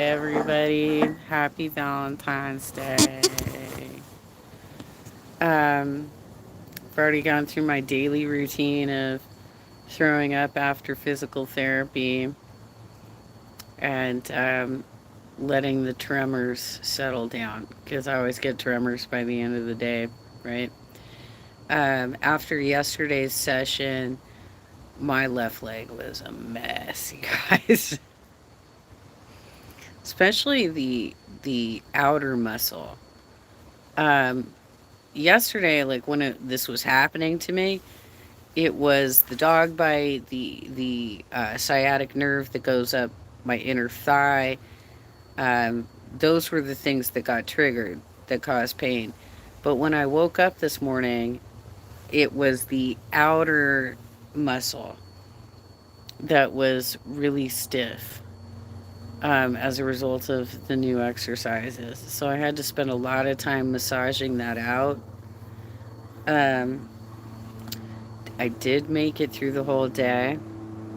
everybody. Happy Valentine's Day. Um, I've already gone through my daily routine of throwing up after physical therapy and letting the tremors settle down because I always get tremors by the end of the day, right? After yesterday's session, my left leg was a mess, you guys. Especially the outer muscle. Um, Yesterday, like when this was happening to me, it was the dog bite, the sciatic nerve that goes up my inner thigh. Those were the things that got triggered that caused pain. But when I woke up this morning, it was the outer muscle that was really stiff as a result of the new exercises. So I had to spend a lot of time massaging that out. Um, I did make it through the whole day.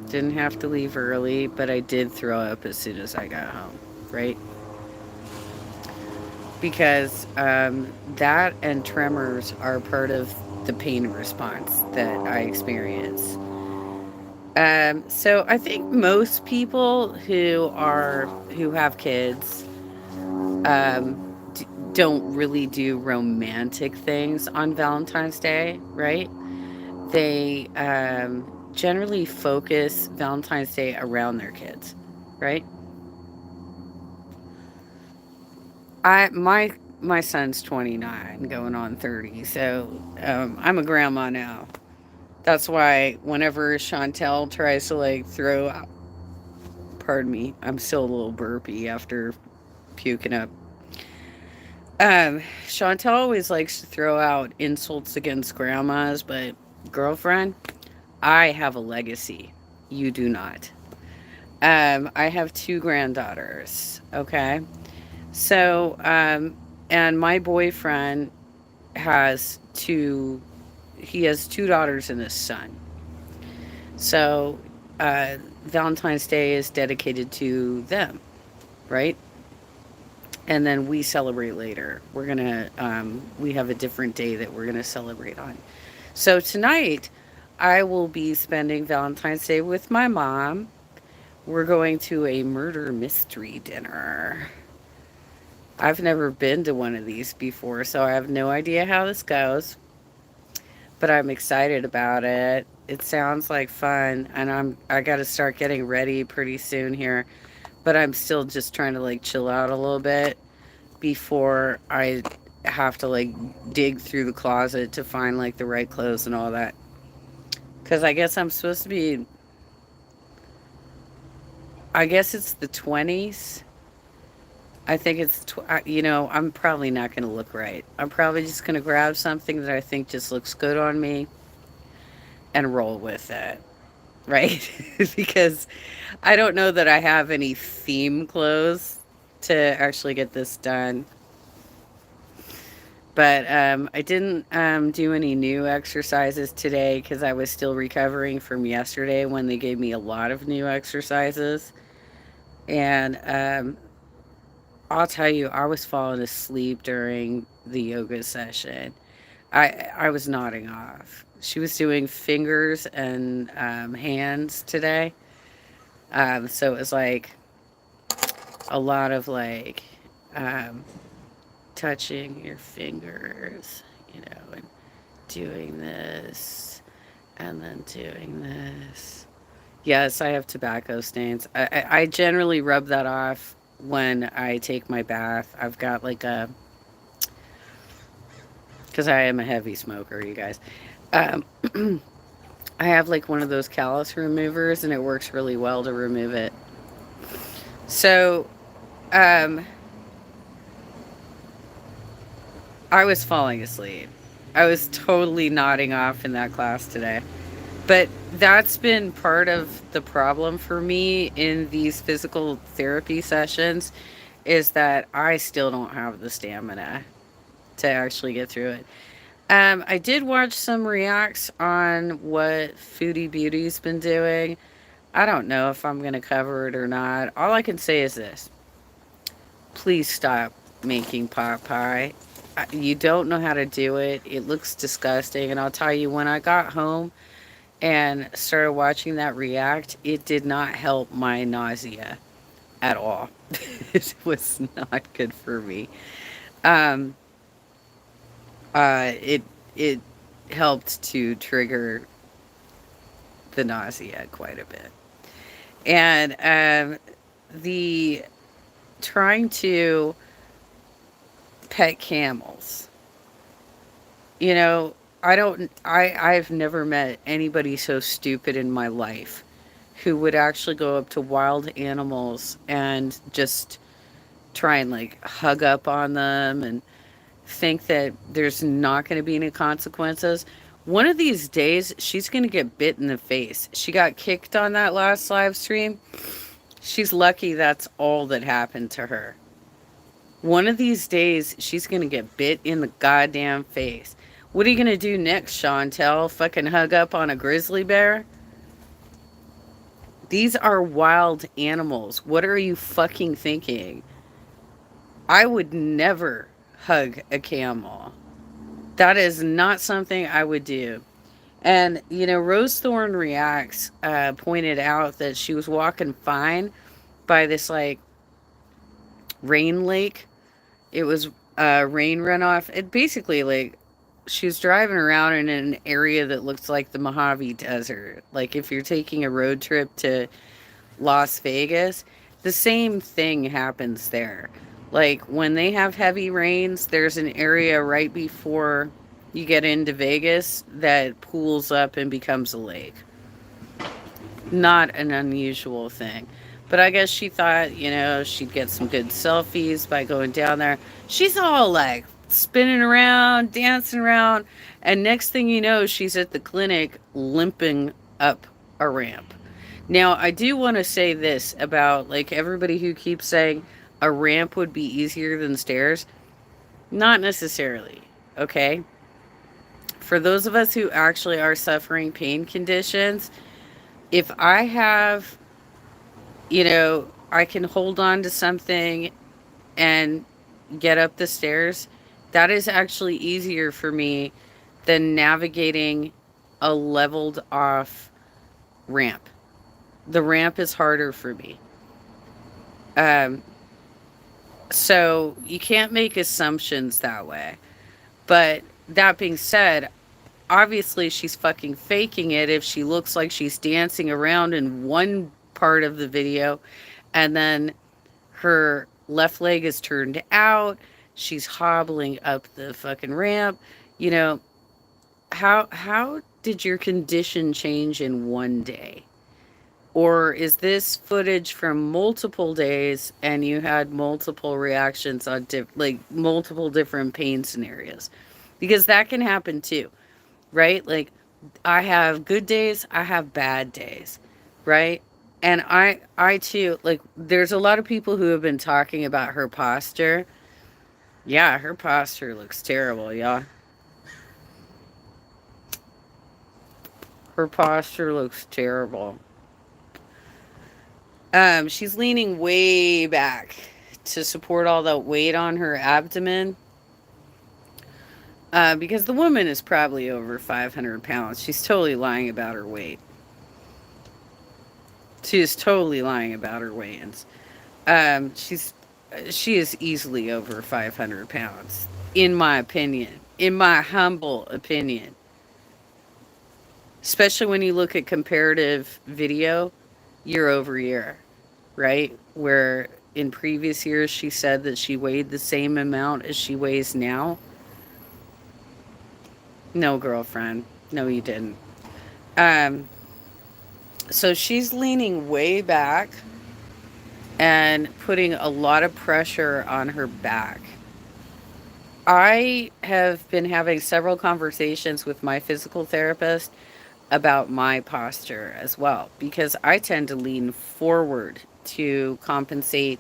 Didn't have to leave early, but I did throw up as soon as I got home, right? Because that and tremors are part of the pain response that I experience. So I think most people who have kids um, don't really do romantic things on Valentine's Day, right? They generally focus Valentine's Day around their kids, right? My son's 29, going on 30, so I'm a grandma now. That's why whenever Chantel tries to like throw, pardon me, I'm still a little burpy after puking up. Chantel always likes to throw out insults against grandmas, but girlfriend, I have a legacy. You do not. I have two granddaughters. Okay, so and my boyfriend has two. He has two daughters and a son. So Valentine's Day is dedicated to them, right? And then we celebrate later. We have a different day that we're gonna celebrate on. So tonight, I will be spending Valentine's Day with my mom. We're going to a murder mystery dinner. I've never been to one of these before, so I have no idea how this goes, but I'm excited about it. It sounds like fun, and I got to start getting ready pretty soon here, but I'm still just trying to like chill out a little bit before I have to like dig through the closet to find like the right clothes and all that. Cuz I guess I'm supposed to be I guess it's the 20s. I think I'm probably not going to look right. I'm probably just going to grab something that I think just looks good on me and roll with it, right? Because I don't know that I have any theme clothes to actually get this done. But I didn't do any new exercises today because I was still recovering from yesterday when they gave me a lot of new exercises. And I'll tell you, I was falling asleep during the yoga session. I was nodding off. She was doing fingers and hands today. So it was like a lot of like um, touching your fingers, and doing this and then doing this. Yes, I have tobacco stains. I generally rub that off when I take my bath. I've got like because I am a heavy smoker, you guys. Um, I have like one of those callus removers, and it works really well to remove it. So, um, I was falling asleep. I was totally nodding off in that class today. But that's been part of the problem for me in these physical therapy sessions is that I still don't have the stamina to actually get through it. I did watch some reacts on what Foodie Beauty's been doing. I don't know if I'm going to cover it or not. All I can say is this. Please stop making pot pie. You don't know how to do it. It looks disgusting. And I'll tell you, when I got home and started watching that react, it did not help my nausea at all. It was not good for me. Um, it it helped to trigger the nausea quite a bit, and the trying to pet camels. You know, I've never met anybody so stupid in my life who would actually go up to wild animals and just try and like hug up on them and think that there's not going to be any consequences. One of these days, she's going to get bit in the face. She got kicked on that last live stream. She's lucky that's all that happened to her. One of these days, she's going to get bit in the goddamn face. What are you going to do next, Chantel? Fucking hug up on a grizzly bear? These are wild animals. What are you fucking thinking? I would never hug a camel. That is not something I would do. And, you know, Rose Thorn Reacts pointed out that she was walking fine by this, like, rain lake. It was rain runoff. It basically, like, she was driving around in an area that looks like the Mojave Desert. Like, if you're taking a road trip to Las Vegas, the same thing happens there. Like when they have heavy rains, there's an area right before you get into Vegas that pools up and becomes a lake. Not an unusual thing. But I guess she thought, you know, she'd get some good selfies by going down there. She's all like spinning around, dancing around, and next thing you know, she's at the clinic limping up a ramp. Now, I do want to say this about like everybody who keeps saying a ramp would be easier than stairs. Not necessarily, okay? For those of us who actually are suffering pain conditions, if I have, you know, I can hold on to something and get up the stairs, that is actually easier for me than navigating a leveled off ramp. The ramp is harder for me. Um, so you can't make assumptions that way. But that being said, obviously she's fucking faking it if she looks like she's dancing around in one part of the video and then her left leg is turned out, she's hobbling up the fucking ramp. You know, how did your condition change in one day? Or is this footage from multiple days and you had multiple reactions on like multiple different pain scenarios? Because that can happen too, right? Like I have good days, I have bad days, right? And I too, like there's a lot of people who have been talking about her posture. Yeah, her posture looks terrible, y'all. Her posture looks terrible. She's leaning way back to support all that weight on her abdomen. Because the woman is probably over 500 pounds. She's totally lying about her weight. She is totally lying about her weigh-ins. She's she is easily over 500 pounds, in my opinion. In my humble opinion, especially when you look at comparative video year over year, right? Where in previous years she said that she weighed the same amount as she weighs now. No, girlfriend. No, you didn't. Um, so she's leaning way back and putting a lot of pressure on her back. I have been having several conversations with my physical therapist about my posture as well because I tend to lean forward to compensate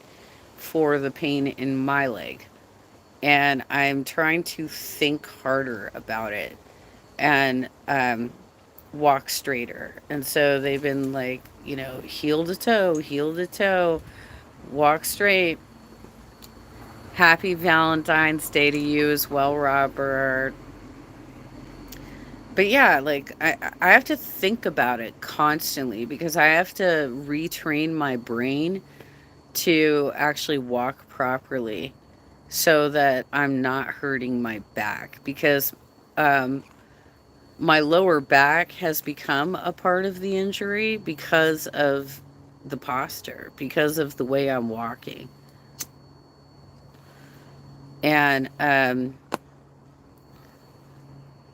for the pain in my leg. And I'm trying to think harder about it and walk straighter. And so they've been like, you know, heel to toe, walk straight. Happy Valentine's Day to you as well, Robert. But yeah, like I have to think about it constantly because I have to retrain my brain to actually walk properly so that I'm not hurting my back because um my lower back has become a part of the injury because of the posture, because of the way I'm walking. And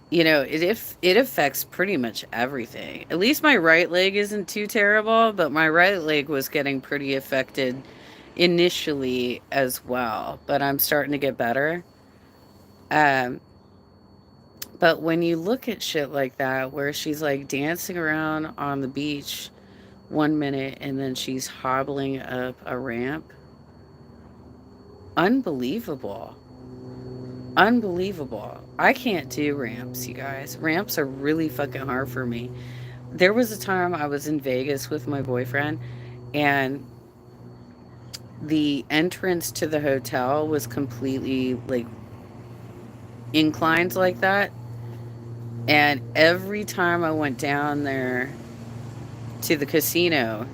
you know, it affects pretty much everything. At least my right leg isn't too terrible, but my right leg was getting pretty affected initially as well. But I'm starting to get better. Um, but when you look at shit like that, where she's like dancing around on the beach 1 minute and then she's hobbling up a ramp, unbelievable. Unbelievable. I can't do ramps, you guys. Ramps are really fucking hard for me. There was a time I was in Vegas with my boyfriend, and the entrance to the hotel was completely like inclined like that. And every time I went down there to the casino,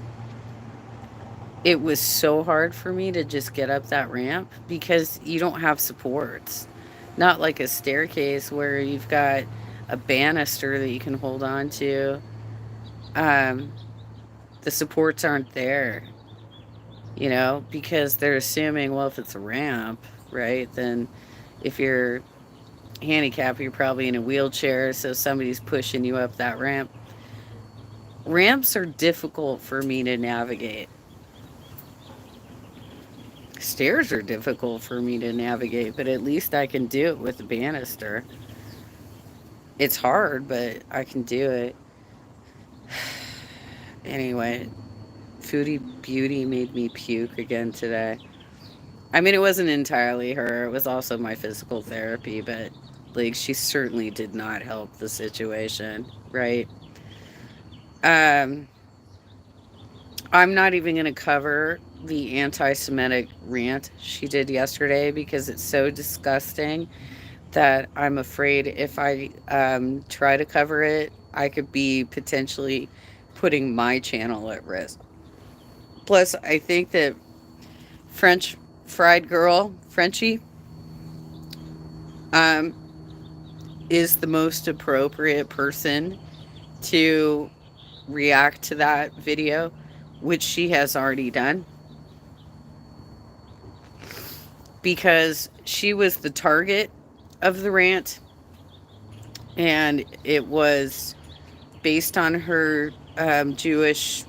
it was so hard for me to just get up that ramp because you don't have supports. Not like a staircase where you've got a banister that you can hold on to. Um, the supports aren't there, you know, because they're assuming, well, if it's a ramp, right, then if you're handicapped, you're probably in a wheelchair, so somebody's pushing you up that ramp. Ramps are difficult for me to navigate. Stairs are difficult for me to navigate, but at least I can do it with a banister. It's hard, but I can do it. Anyway, Foodie Beauty made me puke again today. I mean, it wasn't entirely her, it was also my physical therapy, but like, she certainly did not help the situation, right? Um, I'm not even going to cover the anti Semitic rant she did yesterday because it's so disgusting that I'm afraid if I try to cover it, I could be potentially putting my channel at risk. Plus, I think that French fried girl, Frenchie, um, is the most appropriate person to react to that video, which she has already done, because she was the target of the rant and it was based on her Jewish,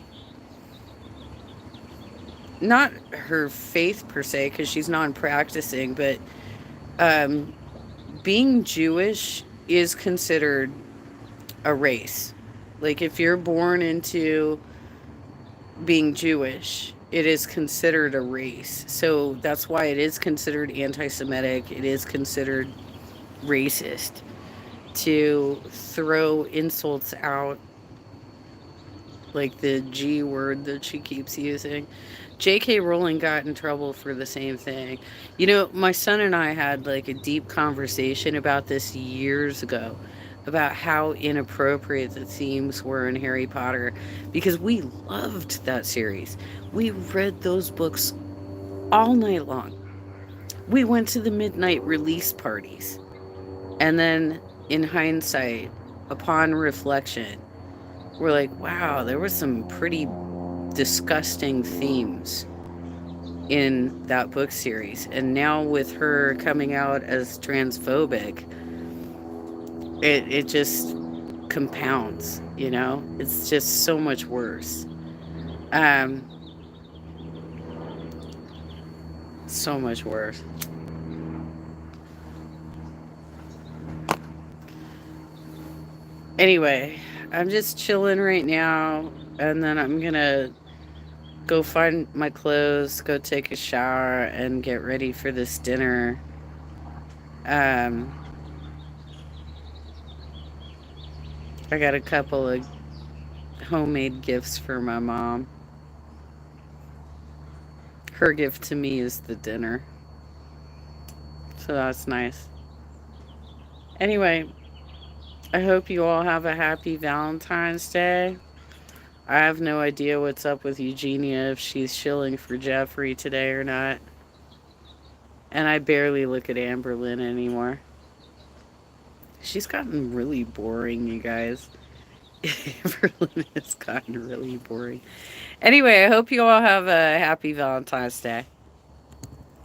not her faith per se, because she's non practicing, but um, being Jewish is considered a race. Like, if you're born into being Jewish, it is considered a race. So that's why it is considered anti Semitic. It is considered racist to throw insults out like the G word that she keeps using. J.K. Rowling got in trouble for the same thing. You know, my son and I had like a deep conversation about this years ago about how inappropriate the themes were in Harry Potter because we loved that series. We read those books all night long. We went to the midnight release parties. And then in hindsight, upon reflection, we're like, wow, there were some pretty disgusting themes in that book series. And now with her coming out as transphobic, it just compounds, you know? It's just so much worse. Um, so much worse. Anyway, I'm just chilling right now, and then I'm gonna go find my clothes, go take a shower, and get ready for this dinner. Um, I got a couple of homemade gifts for my mom. Her gift to me is the dinner. So that's nice. Anyway, I hope you all have a happy Valentine's Day. I have no idea what's up with Eugenia, if she's shilling for Jeffrey today or not. And I barely look at Amberlyn anymore. She's gotten really boring, you guys. Amberlyn has gotten really boring. Anyway, I hope you all have a happy Valentine's Day.